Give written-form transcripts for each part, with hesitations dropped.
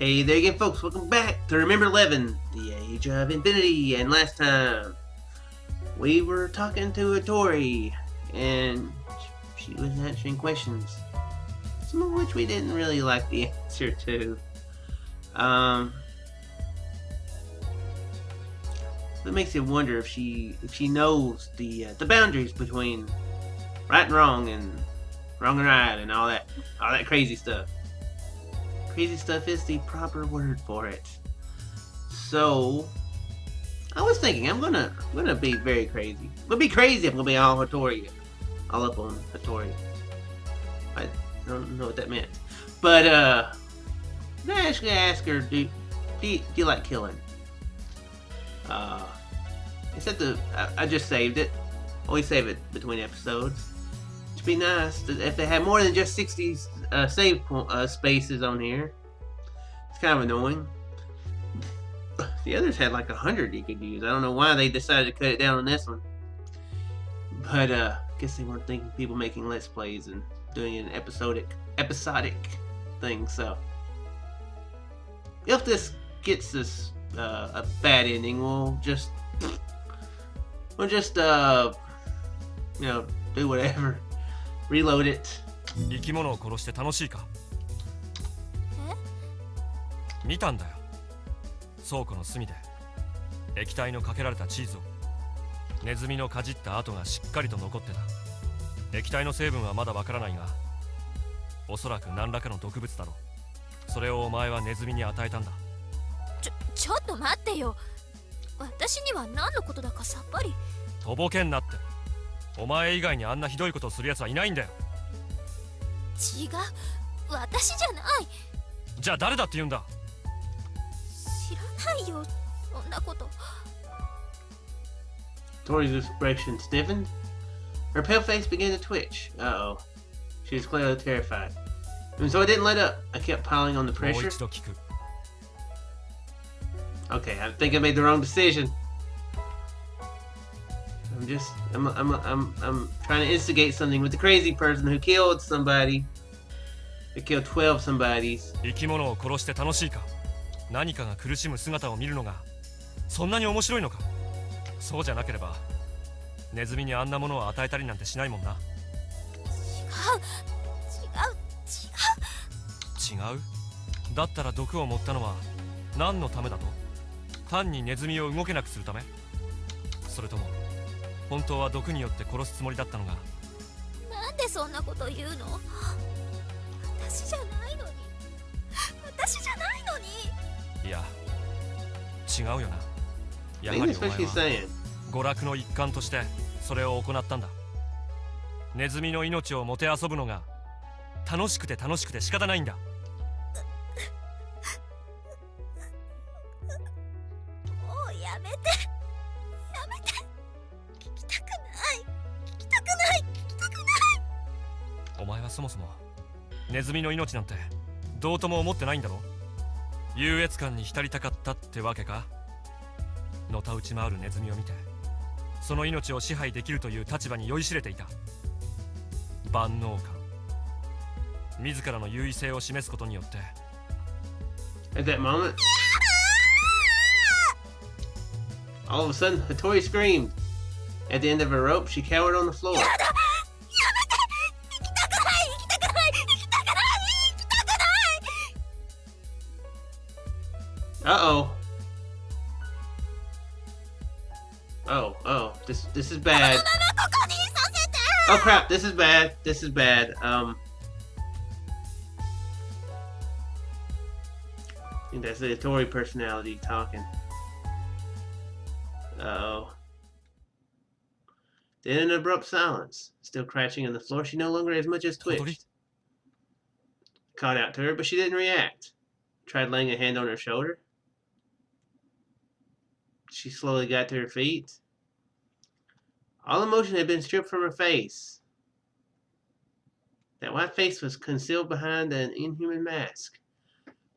Hey there again, folks. Welcome back to Remember11, the Age of Infinity. And last time, we were talking to Hotori, and she was answering questions, some of which we didn't really like the answer to. It makes you wonder if she knows the boundaries between right and wrong and right and all that crazy stuff. Crazy stuff is the proper word for it. So I was thinking I'm gonna be very crazy. I'm gonna be crazy. I'm gonna be all Hotori, all up on Hotori. I don't know what that meant, but I actually asked her, do you like killing? Except I just saved it. Always save it between episodes. It'd be nice if they had more than just 60 save spaces on here. It's kind of annoying. The others had like 100 you could use. I don't know why they decided to cut it down on this one. But I guess they weren't thinking people making let's plays and doing an episodic thing. So if this gets us a bad ending, we'll just do whatever. Reload it. 生き物を殺して楽しいか？見たんだよ。倉庫の隅で液体のかけられたチーズを。ネズミのかじった跡がしっかりと残ってた。液体の成分はまだわからないが、おそらく何らかの毒物だろう。それをお前はネズミに与えたんだ。ちょっと待ってよ。私には何のことだかさっぱり。とぼけんなって。お前以外にあんなひどいことをする奴はいないんだよ。違う、私じゃない。じゃあ誰だって言うんだ。知らないよ、そんなこと。Tori's expression stiffened. Her pale face began to twitch. Uh-oh. She was clearly terrified. And so I didn't let up. I kept piling on the もう pressure. 一度聞く。Okay, I think I made the wrong decision. I'm trying to instigate something with the crazy person who killed somebody. Who killed 12 somebodies. 生き物を殺して楽しいか？何かが苦しむ姿を見るのがそんなに面白いのか？そうじゃなければネズミにあんなものを与えたりなんてしないもんな。違う？だったら毒を持ったのは何のためだと？単にネズミを動けなくするため？それとも本当は毒によって殺すつもりだったのが？なんでそんなこと言うの？私じゃないのに。いや、違うよな。やはりお前は娯楽の一環としてそれを行ったんだ。ネズミの命をもてあそぶのが楽しくて仕方ないんだ。もうやめて。聞きたくない。お前はそもそもネズミの命なんてどうとも思ってないんだろ？優越感に浸りたかったってわけか？のたうち回るネズミを見てその命を支配できるという立場に酔いしれていた。万能感、自らの優位性を示すことによって。 At that moment, all of a sudden, Hotori screamed. At the end of her rope, she cowered on the floor. Uh-oh. Oh, this is bad. Oh crap, this is bad. I think that's the Hotori personality talking. Uh-oh. Then an abrupt silence. Still crouching on the floor, she no longer as much as twitched. Called out to her, but she didn't react. Tried laying a hand on her shoulder. She slowly got to her feet. All emotion had been stripped from her face. That white face was concealed behind an inhuman mask.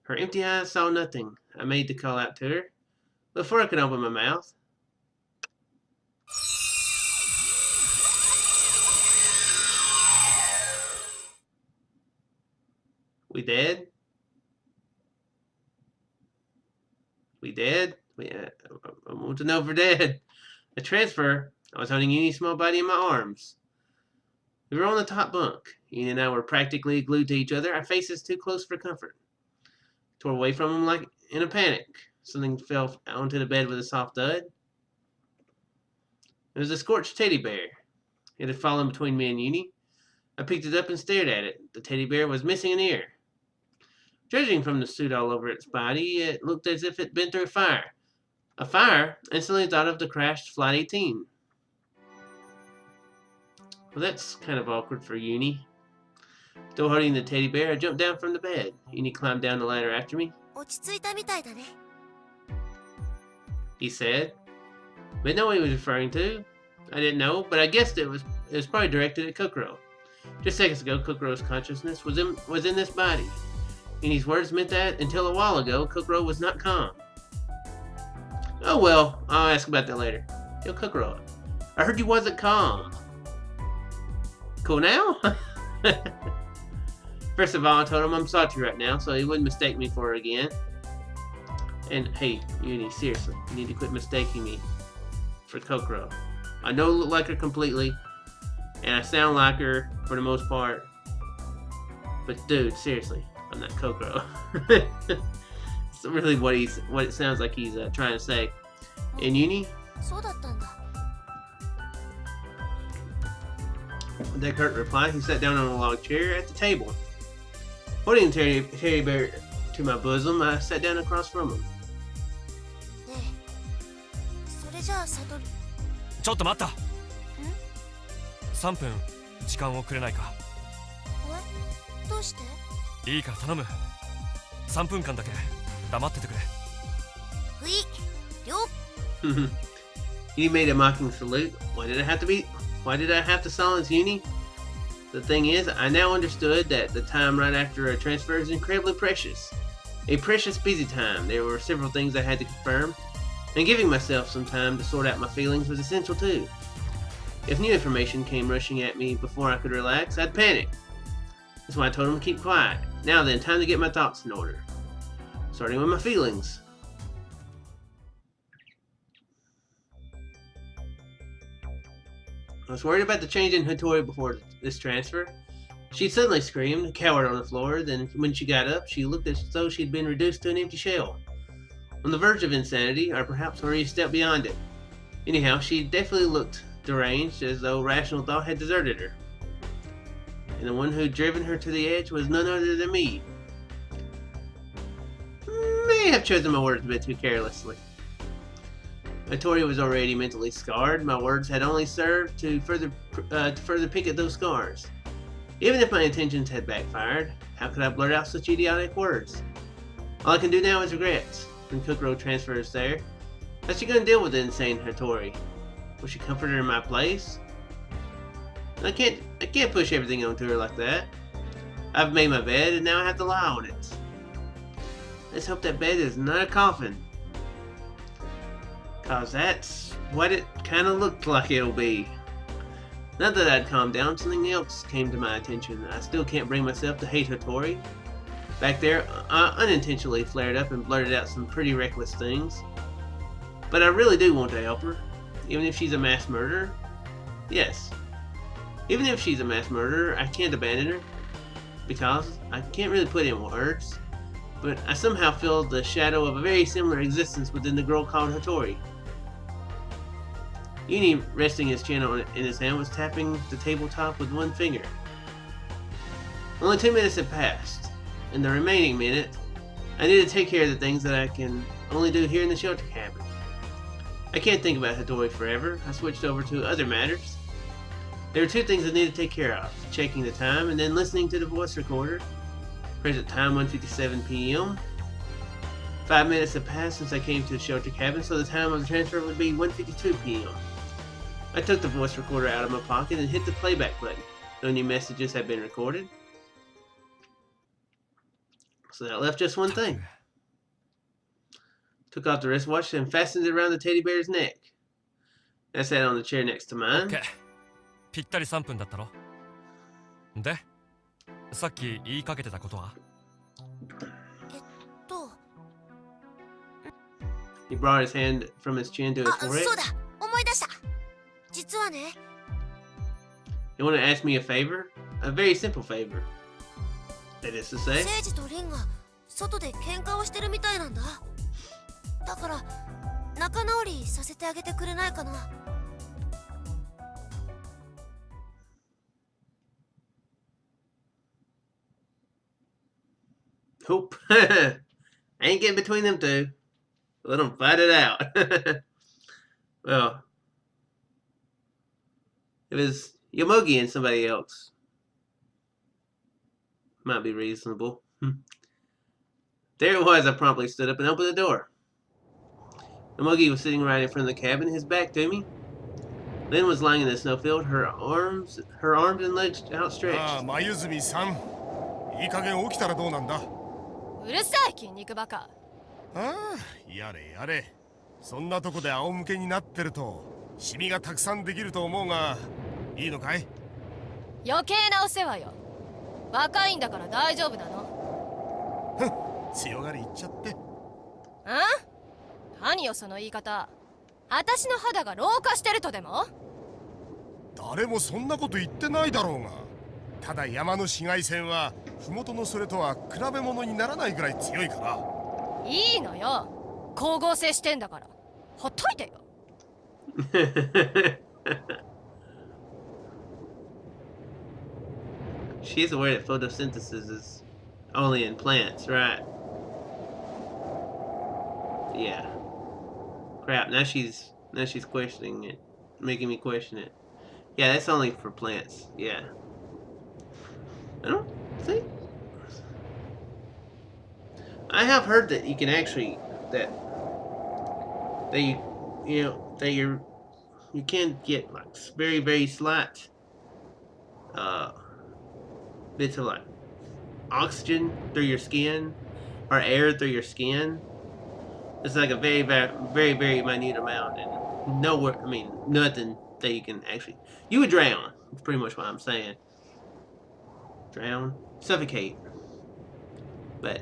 Her empty eyes saw nothing. I made to call out to her before I could open my mouth. We dead? We dead? I want to know if we're dead. A transfer. I was holding Uni's small body in my arms. We were on the top bunk. Uni and I were practically glued to each other, our faces too close for comfort. Tore away from him like in a panic. Something fell onto the bed with a soft thud. It was a scorched teddy bear. It had fallen between me and Uni. I picked it up and stared at it. The teddy bear was missing an ear. Judging from the soot all over its body, it looked as if it'd been through a fire. A fire? Instantly thought of the crashed Flight 18. Well, that's kind of awkward for Uni. Still holding the teddy bear, I jumped down from the bed. Uni climbed down the ladder after me. He said. But no one he was referring to. I didn't know, but I guessed it was probably directed at Kokoro. Just seconds ago, Kokoro's consciousness was in this body. Uni's words meant that until a while ago, Kokoro was not calm. Oh well, I'll ask about that later. Yo, Kokoro, I heard you wasn't calm. Cool now? First of all, I told him I'm salty right now, so he wouldn't mistake me for her again. And hey, Uni, seriously, you need to quit mistaking me for Kokoro. I know I look like her completely, and I sound like her for the most part. But dude, seriously, I'm not Kokoro. It's really what it sounds like he's trying to say. And Uni? That Kurt replied. He sat down on a log chair at the table. Holding the teddy bear to my bosom, I sat down across from him. ちょっと待った。3分時間をくれないか。どうして？いいから頼む。3分間だけ黙っててくれ。ふい、了。He made a mocking salute. Why did I have to silence Uni? The thing is, I now understood that the time right after a transfer is incredibly precious. A precious busy time. There were several things I had to confirm, and giving myself some time to sort out my feelings was essential too. If new information came rushing at me before I could relax, I'd panic. That's why I told him to keep quiet. Now then, time to get my thoughts in order. Starting with my feelings. I was worried about the change in Hotori before this transfer. She suddenly screamed, cowered on the floor, then when she got up, she looked as though she'd been reduced to an empty shell. On the verge of insanity, or perhaps already a step beyond it. Anyhow, she definitely looked deranged, as though rational thought had deserted her. And the one who'd driven her to the edge was none other than me. May have chosen my words a bit too carelessly. Hotori was already mentally scarred. My words had only served to further pick at those scars. Even if my intentions had backfired, how could I blurt out such idiotic words? All I can do now is regrets. When Kokoro transfers there, how's she gonna deal with the insane Hotori? Will she comfort her in my place? I can't push everything onto her like that. I've made my bed and now I have to lie on it. Let's hope that bed is not a coffin. Cause that's what it kinda looked like it'll be. Not that I'd calmed down, something else came to my attention. I still can't bring myself to hate Hotori. Back there, I unintentionally flared up and blurted out some pretty reckless things. But I really do want to help her, even if she's a mass murderer. Yes, even if she's a mass murderer, I can't abandon her. Because I can't really put in words, but I somehow feel the shadow of a very similar existence within the girl called Hotori. Uni, resting his chin in his hand, was tapping the tabletop with one finger. Only 2 minutes had passed. In the remaining minute, I need to take care of the things that I can only do here in the shelter cabin. I can't think about Hotori forever. I switched over to other matters. There were 2 things I needed to take care of: checking the time and then listening to the voice recorder. Present time 1:57 p.m. 5 minutes had passed since I came to the shelter cabin, so the time of the transfer would be 1:52 p.m. I took the voice recorder out of my pocket and hit the playback button. No new messages had been recorded. So that left just one thing. Took off the wristwatch and fastened it around the teddy bear's neck. I sat on the chair next to mine. OK。ぴったり3分だったろ。で、さっき言いかけてたことは？ He brought his hand from his chin to his あ、 forehead. そうだ、思い出した。実はね、 You want to ask me a favor? A very simple favor. That is to say, セイジとリンが外で喧嘩をしてるみたいなんだ。だから仲直りさせてあげてくれないかな。 Hope. I ain't getting between them two. Let them fight it out. Well, if it's Yomogi and somebody else, might be reasonable. There it was. I promptly stood up and opened the door. Yomogi was sitting right in front of the cabin, his back to me. Lynn was lying in the snowfield, her arms and legs outstretched. ああ、眉住さん、いい加減起きたらどうなんだ。うるさい筋肉バカ。ああ、やれやれ。そんなとこで仰向けになってるとシミがたくさんできると思うが、いいのかい？余計なお世話よ。若いんだから大丈夫なの。ふん、強がり言っちゃって。何よその言い方。私の肌が老化してるとでも？誰もそんなこと言ってないだろうが。ただ山の紫外線は麓のそれとは比べ物にならないぐらい強いから。いいのよ。光合成してんだから。ほっといてよ。She's aware that photosynthesis is only in plants, right? Yeah. Crap, now she's questioning it. Making me question it. Yeah, that's only for plants. Yeah. I don't think. I have heard that you can actually that you can get like very, very slight bits of like oxygen through your skin or air through your skin. It's like a very, very, very, very minute amount, and nowhere. I mean, nothing that you can actually. You would drown. That's pretty much what I'm saying. Drown, suffocate. But,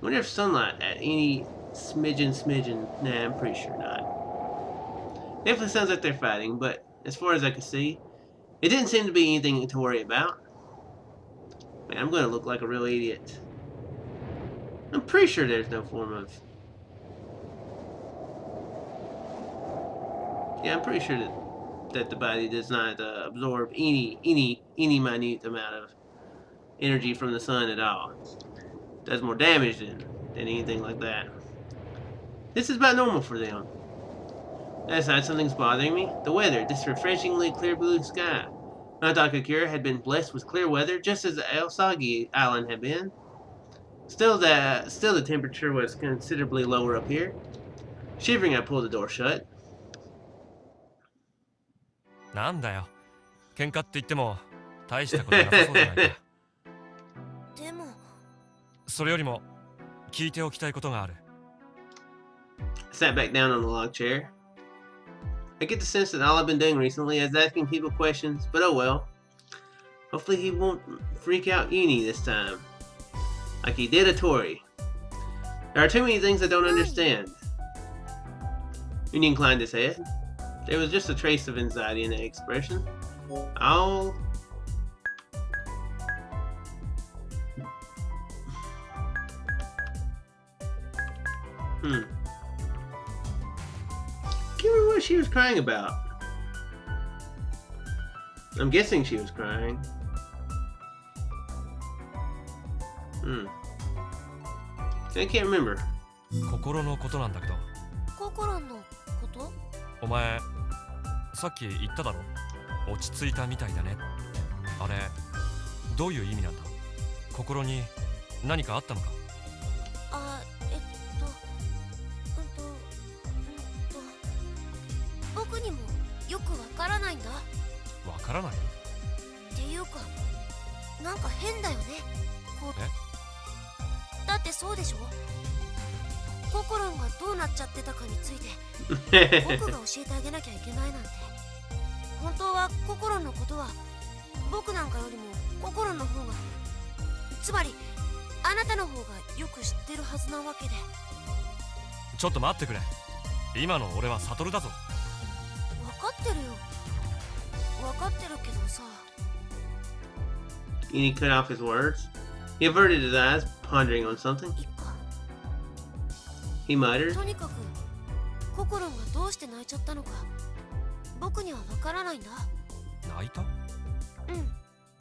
wonder if sunlight at any smidgen. Nah, I'm pretty sure not. Definitely sounds like they're fighting, but as far as I could see, it didn't seem to be anything to worry about. Man, I'm gonna look like a real idiot. I'm pretty sure there's no form of. Yeah, I'm pretty sure that the body does not absorb any minute amount of energy from the sun at all. Does more damage than anything like that. This is about normal for them. That aside, something's bothering me. The weather, this refreshingly clear blue sky. I thought Kakura had been blessed with clear weather, just as the Elsagi Island had been. Still, the temperature was considerably lower up here. Shivering, I pulled the door shut. なんだよ。喧嘩って言っても大したことなさそうじゃないか。でも、それよりも聞いておきたいことがある。I sat back down on the log chair. I get the sense that all I've been doing recently is asking people questions, but oh well. Hopefully he won't freak out Uni this time. Like he did Hotori. There are too many things I don't understand. Uni inclined his head. There was just a trace of anxiety in the expression. I'll... Can't remember what she was crying about. I'm guessing she was crying. I can't remember. 心のことなんだけど。心のこと？お前、さっき言っただろ。落ち着いたみたいだねって。あれ、どういう意味なんだ？心に何かあったのか？あ、僕にもよくわからないんだ。わからない？っていうか、なんか変だよね。こう。だってそうでしょ？ココロンがどうなっちゃってたかについて僕が教えてあげなきゃいけないなんて。本当はココロンのことは僕なんかよりもココロンの方が、つまりあなたの方がよく知ってるはずなわけで。ちょっと待ってくれ。今の俺はサトルだぞ。分かってるよ。分かってるけどさ。And he cut off his words. He averted his eyes, pondering on something. いっか。 He muttered. とにかくココロンがどうして泣いちゃったのか僕には分からないんだ。泣いた？うん、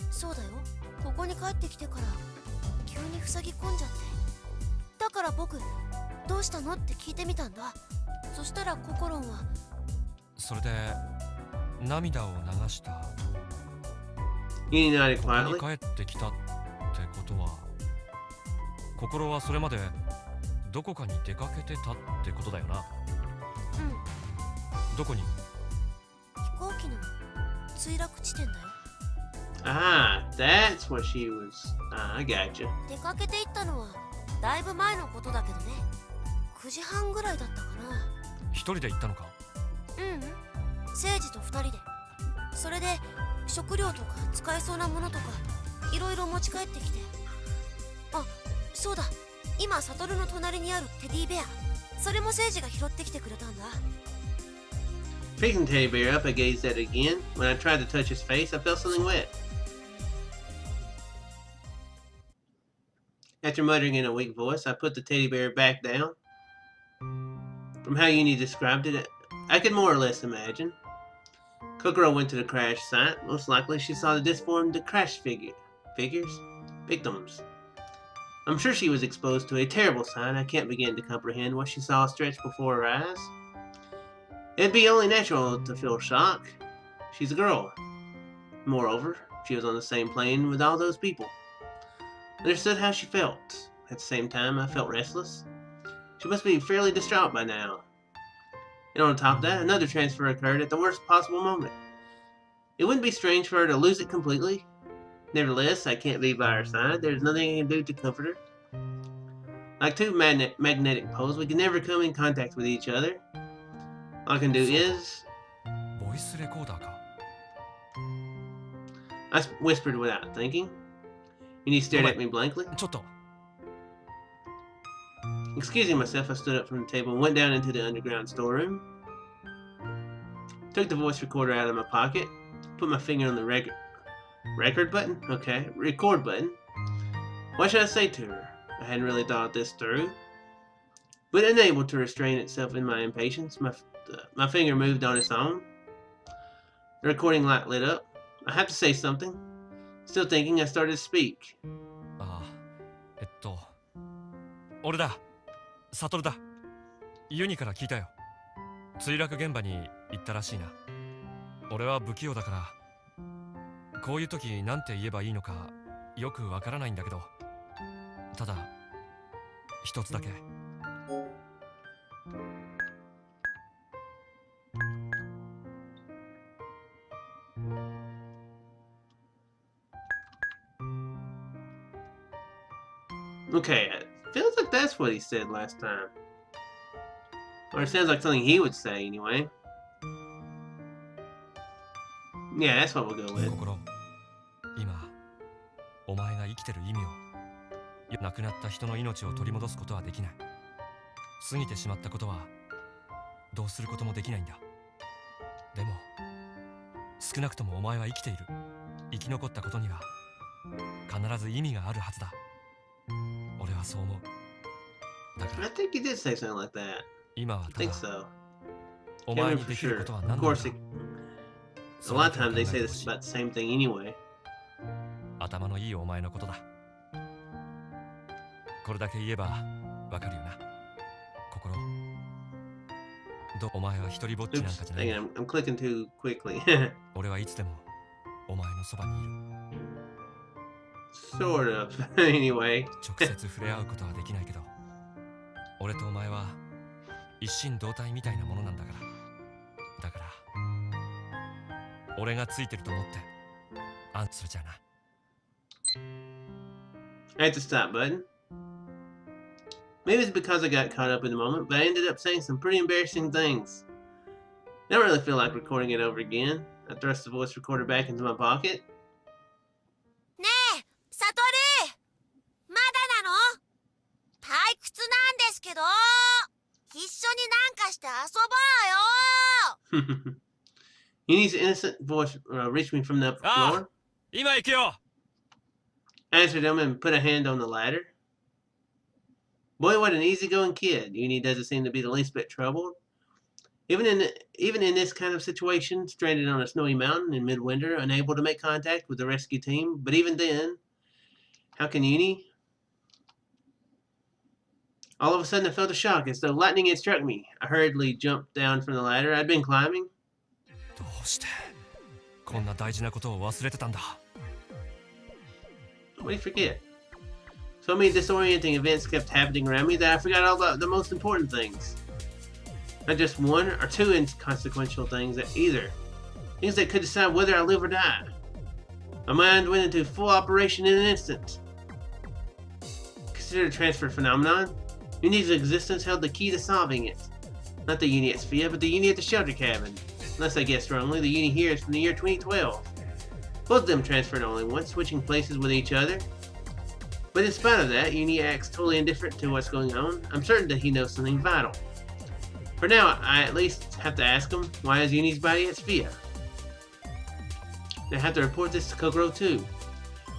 そうだよ。ここに帰ってきてから急に塞ぎ込んじゃって。だから僕どうしたのって聞いてみたんだ。そしたらココロンはそれで涙を流した。 He nodded ここ quietly. に帰ってきたってことは、心はそれまでどこかに出かけてたってことだよな。うん、どこに？飛行機の墜落地点だよ。 Ah, that's what she was. I gotcha. 出かけていったのはだいぶ前のことだけどね。9時半ぐらいだったかな。一人で行ったのか？聖司と2人で。それで食料とか使えそうなものとかいろいろ持ち帰ってきて。あ、そうだ、今サトルの隣にあるテディベア、それも聖司が拾ってきてくれたんだ。 Picking the teddy bear up, I gazed at it again. When I tried to touch his face, I felt something wet. After muttering in a weak voice, I put the teddy bear back down. From how Uni described it, I could more or less imagine. Kokoro went to the crash site. Most likely she saw the disformed crash victims. I'm sure she was exposed to a terrible sight. I can't begin to comprehend what she saw stretched before her eyes. It'd be only natural to feel shock. She's a girl. Moreover, she was on the same plane with all those people. I understood how she felt. At the same time, I felt restless. She must be fairly distraught by now. And on top of that, another transfer occurred at the worst possible moment. It wouldn't be strange for her to lose it completely. Nevertheless, I can't be by her side. There's nothing I can do to comfort her. Like two magnetic poles, we can never come in contact with each other. All I can do is... ボイスレコーダーか。 I whispered without thinking. And he stared at me blankly. ちょっと。 Excusing myself, I stood up from the table and went down into the underground storeroom. Took the voice recorder out of my pocket. Put my finger on the record button? Okay, record button. What should I say to her? I hadn't really thought this through. But unable to restrain itself in my impatience, my finger moved on its own. The recording light lit up. I have to say something. Still thinking, I started to speak. ああ、俺だ。サトルだ。ユニから聞いたよ。墜落現場に行ったらしいな。俺は不器用だから、こういう時なんて言えばいいのかよくわからないんだけど、ただ一つだけ。Okay, it feels like that's what he said last time. Or it sounds like something he would say anyway. Yeah, that's what we'll go with. 心、今、お前が生きてる意味を、亡くなった人の命を取り戻すことはできない。過ぎてしまったことは、どうすることもできないんだ。でも、少なくともお前は生きている。生き残ったことには、必ず意味があるはずだ。俺はそう思う。だか I ら、 think he did say something like that. 今は I た think だ、 so. お Can't 前 remember に for できる sure. ことは Of 何なんだ course, ろ a lot of times they say this about the same thing anyway. 頭のいいお前のことだ。これだけ言えばわかるよな。心。お前は一人ぼっちなん Oops, かじゃない。 dang it, I'm clicking too quickly. 俺はいつでもお前のそばにいる。 Sort of. Anyway. 直接触れ合うことはできないけど、俺とお前は一心同体みたいなものなんだから。だから、俺がついてると思って、それじゃあな。 I hit the stop button. Maybe it's because I got caught up in the moment, but I ended up saying some pretty embarrassing things. I don't really feel like recording it over again. I thrust the voice recorder back into my pocket. ねえサトル、まだなの？して遊ぼうよ Uni's innocent voice reached me from the upper Ah. floor. 今行くよ Answered him and put a hand on the ladder. Boy, what an easygoing kid. Uni doesn't seem to be the least bit troubled. Even in this kind of situation, stranded on a snowy mountain in midwinter, unable to make contact with the rescue team. But even then, how can Uni? All of a sudden, I felt a shock, as though lightning had struck me. I hurriedly jumped down from the ladder I'd been climbing. どうしてこんな大事なことを忘れてたんだ What do you forget? So many disorienting events kept happening around me that I forgot all about the most important things. Not just one or two inconsequential things either. Things that could decide whether I live or die. My mind went into full operation in an instant. Consider the transfer phenomenon. Uni's existence held the key to solving it. Not the Uni at Sphia, but the Uni at the shelter cabin. Unless I guess wrongly, the Uni here is from the year 2012. Both of them transferred only once, switching places with each other. But in spite of that, Uni acts totally indifferent to what's going on. I'm certain that he knows something vital. For now, I at least have to ask him, why is Uni's body at Sphia? I have to report this to Kokoro too.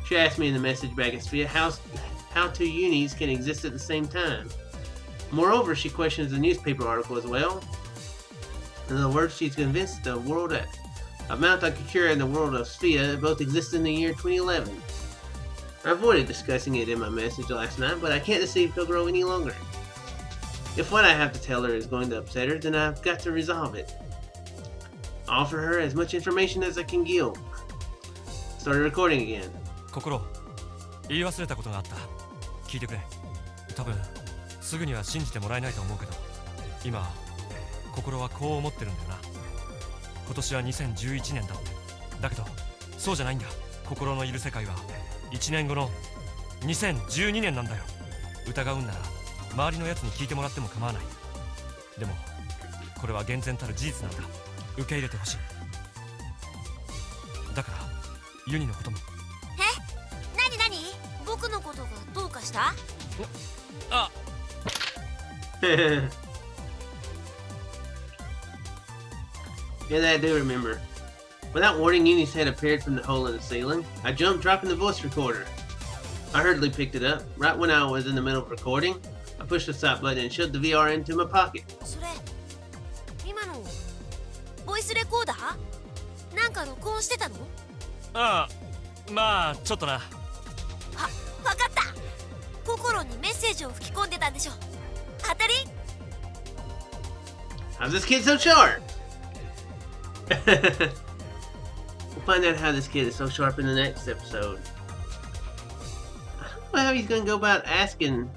She asked me in the message back at Sphia how two Unis can exist at the same time. Moreover, she questions the newspaper article as well. In other words, she's convinced the world of Mount Akakura and the world of Sphia both exist in the year 2011. I avoided discussing it in my message last night, but I can't deceive Kokoro any longer. If what I have to tell her is going to upset her, then I've got to resolve it. I'll offer her as much information as I can give. Started recording again. 心言い忘れたことがあった聞いてくれ多分すぐには信じてもらえないと思うけど今心はこう思ってるんだよな今年は2011年だってだけどそうじゃないんだ心のいる世界は1年後の2012年なんだよ疑うんなら周りのやつに聞いてもらっても構わないでもこれは厳然たる事実なんだ受け入れてほしいだからユニのこともなになに僕のことがどうかしたあ Yeah, that I do remember. Without warning, Uni's head appeared from the hole in the ceiling. I jumped, dropping the voice recorder. I hurriedly picked it up. Right when I was in the middle of recording, I pushed the stop button and shoved the VR into my pocket. それ今のボイスレコーダーなんか録音してたのああまあちょっとなわかった心にメッセージを吹き込んでたんでしょ当たり How's this kid so sharp? We'll find out how this kid is so sharp in the next episode. I don't know how he's gonna go about asking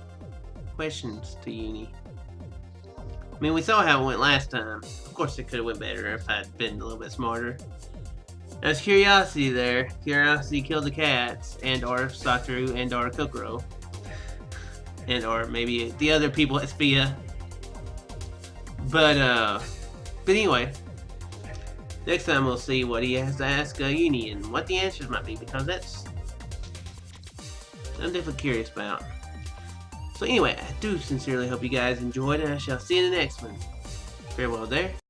questions to Uni. I mean, we saw how it went last time. Of course, it could have went better if I'd been a little bit smarter. There's curiosity there. Curiosity killed the cats, and or Satoru, and or Kokoro, and or maybe the other people at Sphia. But anyway, next time we'll see what he has to ask Uni and what the answers might be, because that's I'm definitely curious about. So anyway, I do sincerely hope you guys enjoyed, and I shall see you in the next one. Farewell there.